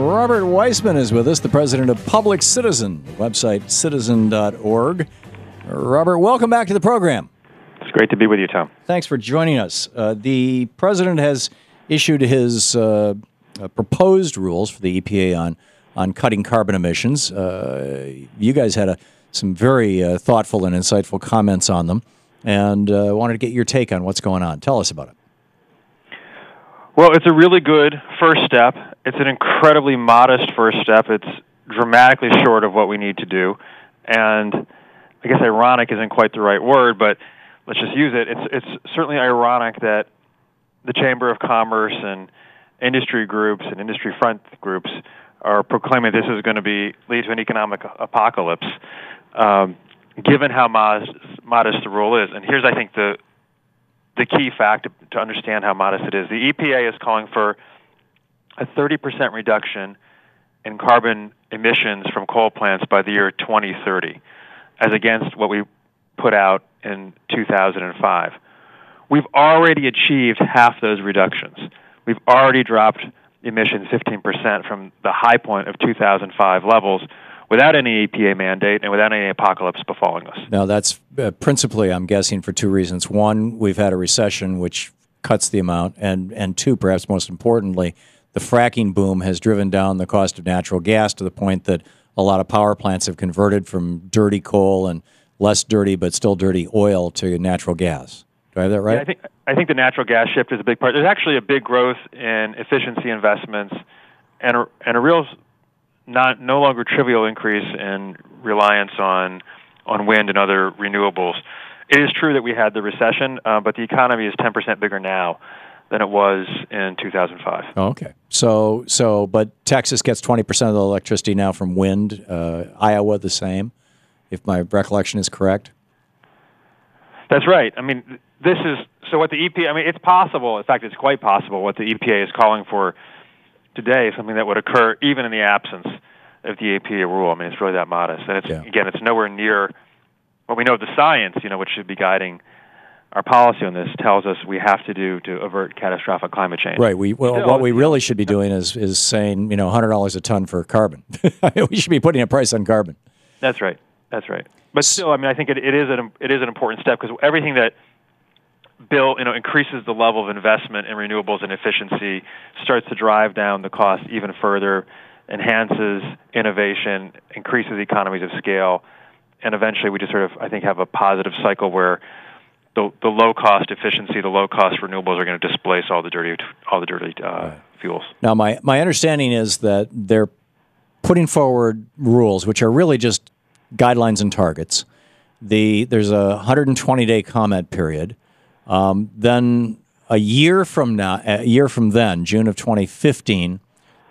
Robert Weissman is with us, the president of Public Citizen, the website citizen.org. Robert, welcome back to the program. It's great to be with you, Tom. Thanks for joining us. The president has issued his proposed rules for the EPA on cutting carbon emissions. You guys had some very thoughtful and insightful comments on them, and wanted to get your take on what's going on. Tell us about it. Well, it's a really good first step. It's an incredibly modest first step. It's dramatically short of what we need to do. And I guess ironic isn't quite the right word, but let's just use it. It's certainly ironic that the Chamber of Commerce and industry groups and industry front groups are proclaiming this is going to lead to an economic apocalypse, given how modest the rule is. And here's, I think, the key fact to understand how modest it is. The EPA is calling for a 30% reduction in carbon emissions from coal plants by the year 2030, as against what we put out in 2005. We've already achieved half those reductions. We've already dropped emissions 15% from the high point of 2005 levels without any EPA mandate and without any apocalypse befalling us. Now, that's principally, I'm guessing, for two reasons. One, we've had a recession, which cuts the amount, and two, perhaps most importantly, the fracking boom has driven down the cost of natural gas to the point that a lot of power plants have converted from dirty coal and less dirty but still dirty oil to natural gas. Do I have that right? Yeah, I think the natural gas shift is a big part. There's actually a big growth in efficiency investments and a real no longer trivial increase in reliance on wind and other renewables. It is true that we had the recession, but the economy is 10% bigger now than it was in 2005. Oh, okay. But Texas gets 20% of the electricity now from wind. Iowa the same, if my recollection is correct. That's right. I mean, what the EPA. I mean, it's possible. In fact, it's quite possible. What the EPA is calling for today is something that would occur even in the absence of the EPA rule. I mean, it's really that modest. And again, it's nowhere near what we know of the science, which should be guiding our policy on this, tells us we have to do to avert catastrophic climate change. Right. What we really should be doing is saying, $100 a ton for carbon. We should be putting a price on carbon. That's right. That's right. But still, I mean, I think it is an important step, because everything that increases the level of investment in renewables and efficiency starts to drive down the cost even further, enhances innovation, increases economies of scale, and eventually we just sort of, I think, have a positive cycle where the low-cost efficiency, the low-cost renewables are going to displace all the dirty fuels. Now, my understanding is that they're putting forward rules, which are really just guidelines and targets. There's a 120-day comment period. Then a year from then, June of 2015,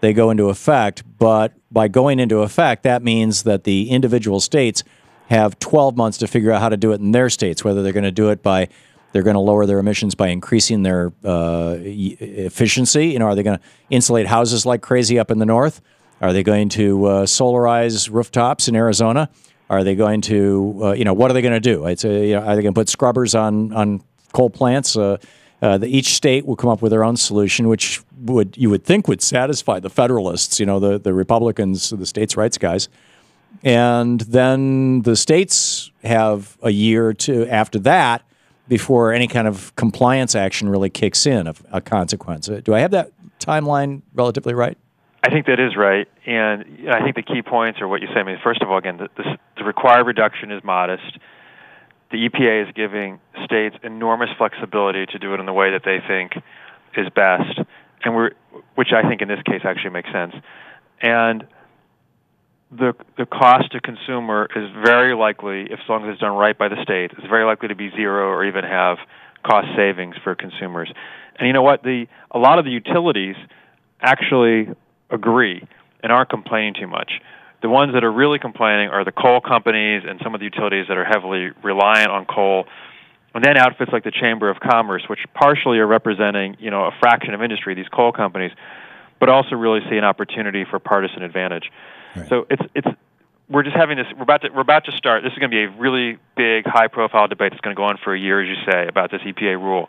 they go into effect. But by going into effect, that means that the individual states have 12 months to figure out how to do it in their states, whether they're going to do it they're going to lower their emissions by increasing their efficiency. Are they going to insulate houses like crazy up in the north? Are they going to solarize rooftops in Arizona? Are they going to, what are they going to do? Are they going to put scrubbers on coal plants? Each state will come up with their own solution, which you would think would satisfy the Federalists, the Republicans, the states' rights guys. And then the states have a year or two after that before any kind of compliance action really kicks in of a consequence. Do I have that timeline relatively right? I think that is right, and I think the key points are what you say. I mean, first of all, again, the required reduction is modest. The EPA is giving states enormous flexibility to do it in the way that they think is best, and which I think in this case actually makes sense. And the cost to consumer is very likely, as long as it's done right by the state, is very likely to be zero or even have cost savings for consumers. And you know what? A lot of the utilities actually agree and aren't complaining too much. The ones that are really complaining are the coal companies and some of the utilities that are heavily reliant on coal, and then outfits like the Chamber of Commerce, which partially are representing, a fraction of industry, these coal companies, but also really see an opportunity for partisan advantage. Right. So we're just having this. We're about to start. This is going to be a really big, high-profile debate that's going to go on for a year, as you say, about this EPA rule,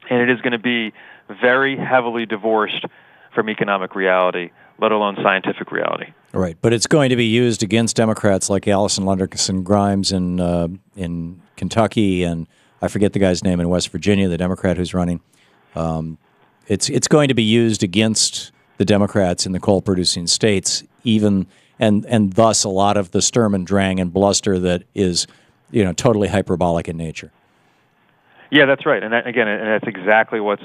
and it is going to be very heavily divorced from economic reality, let alone scientific reality. Right, but it's going to be used against Democrats like Allison Lunderson Grimes in Kentucky, and I forget the guy's name in West Virginia, the Democrat who's running. It's going to be used against the Democrats in the coal-producing states, and thus a lot of the Sturm and Drang and bluster that is, totally hyperbolic in nature. Yeah, that's right, and that's exactly what's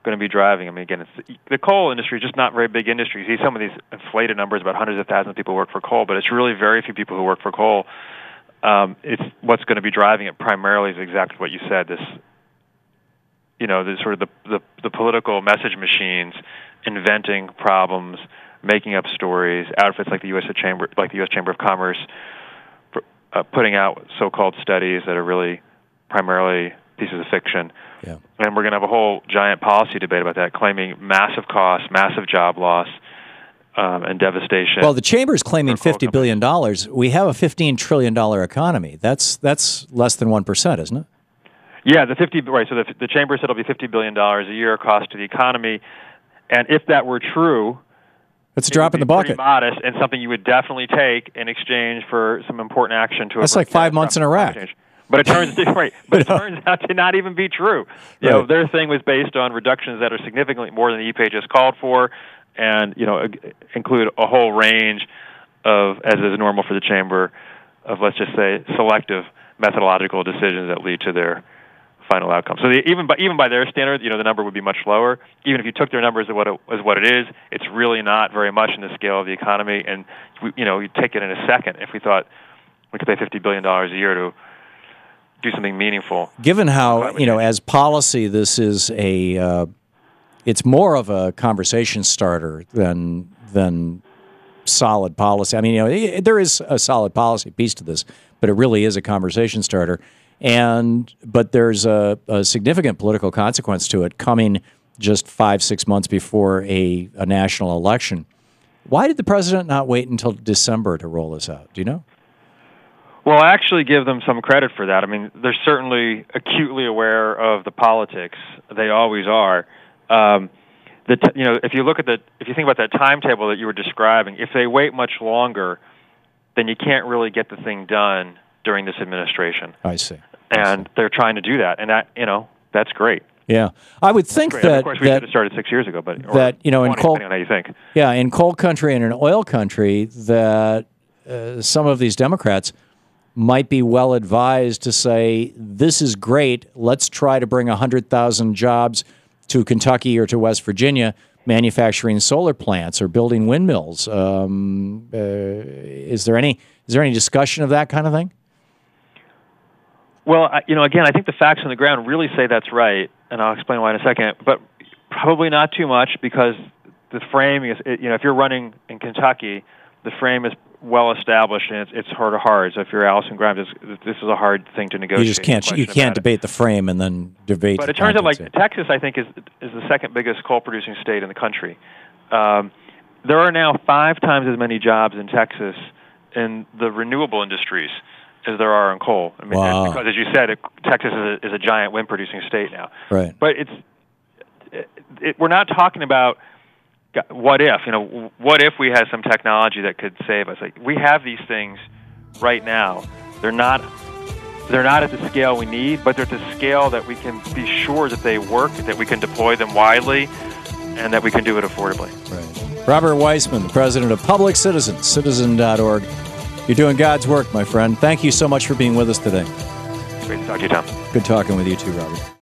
going to be driving. I mean, again, the coal industry is just not a very big industry. You see some of these inflated numbers about hundreds of thousands of people who work for coal, but it's really very few people who work for coal. It's what's going to be driving it primarily is exactly what you said. This, this sort of the political message machines inventing problems, making up stories, outfits like the U.S. Chamber of Commerce, putting out so-called studies that are really primarily pieces of fiction. Yeah. And we're going to have a whole giant policy debate about that, claiming massive costs, massive job loss, and devastation. Well, the Chamber is claiming $50 billion. We have a $15 trillion economy. That's less than 1%, isn't it? Yeah, the 50 right. So the Chamber said it'll be $50 billion a year cost to the economy, and if that were true, it's a drop in the bucket. Pretty modest, and something you would definitely take in exchange for some important action to. That's like 5 months in Iraq. But it turns it turns out to not even be true. You know, their thing was based on reductions that are significantly more than the EPA just called for, and include a whole range of, as is normal for the Chamber, of, let's just say, selective methodological decisions that lead to their final outcome. So even by their standard, the number would be much lower. Even if you took their numbers as what it is, it's really not very much in the scale of the economy. And you'd take it in a second if we thought we could pay $50 billion a year to do something meaningful. Given how, as policy, this is it's more of a conversation starter than solid policy. I mean, there is a solid policy piece to this, but it really is a conversation starter. But there's a significant political consequence to it coming just 5-6 months before a national election. Why did the president not wait until December to roll this out? Do you know? Well, I actually give them some credit for that. I mean, they're certainly acutely aware of the politics. They always are. If you think about that timetable that you were describing, if they wait much longer, then you can't really get the thing done during this administration. I see. And they're trying to do that, and that's great. Yeah, I would think that. Of course, we should have started 6 years ago, but in coal, depending on how you think. Yeah, in coal country and in oil country, that some of these Democrats might be well advised to say, this is great, let's try to bring 100,000 jobs to Kentucky or to West Virginia, manufacturing solar plants or building windmills. Is there any discussion of that kind of thing? Well, again, I think the facts on the ground really say that's right, and I'll explain why in a second, but probably not too much, because the frame is, if you're running in Kentucky, the frame is well established, and it's hard. So if you're Allison Grimes, this is a hard thing to negotiate. You can't debate the frame and then debate. But it turns out, like Texas, I think is the second biggest coal producing state in the country. There are now 5 times as many jobs in Texas in the renewable industries as there are in coal. I mean, wow. Because as you said, Texas is a giant wind producing state now. Right. But we're not talking about what if. What if we had some technology that could save us? Like, we have these things right now. They're not at the scale we need, but they're at the scale that we can be sure that they work, that we can deploy them widely, and that we can do it affordably. Right. Robert Weissman, the president of Public Citizens, citizen.org. You're doing God's work, my friend. Thank you so much for being with us today. Great to talk to you, Tom. Good talking with you too, Robert.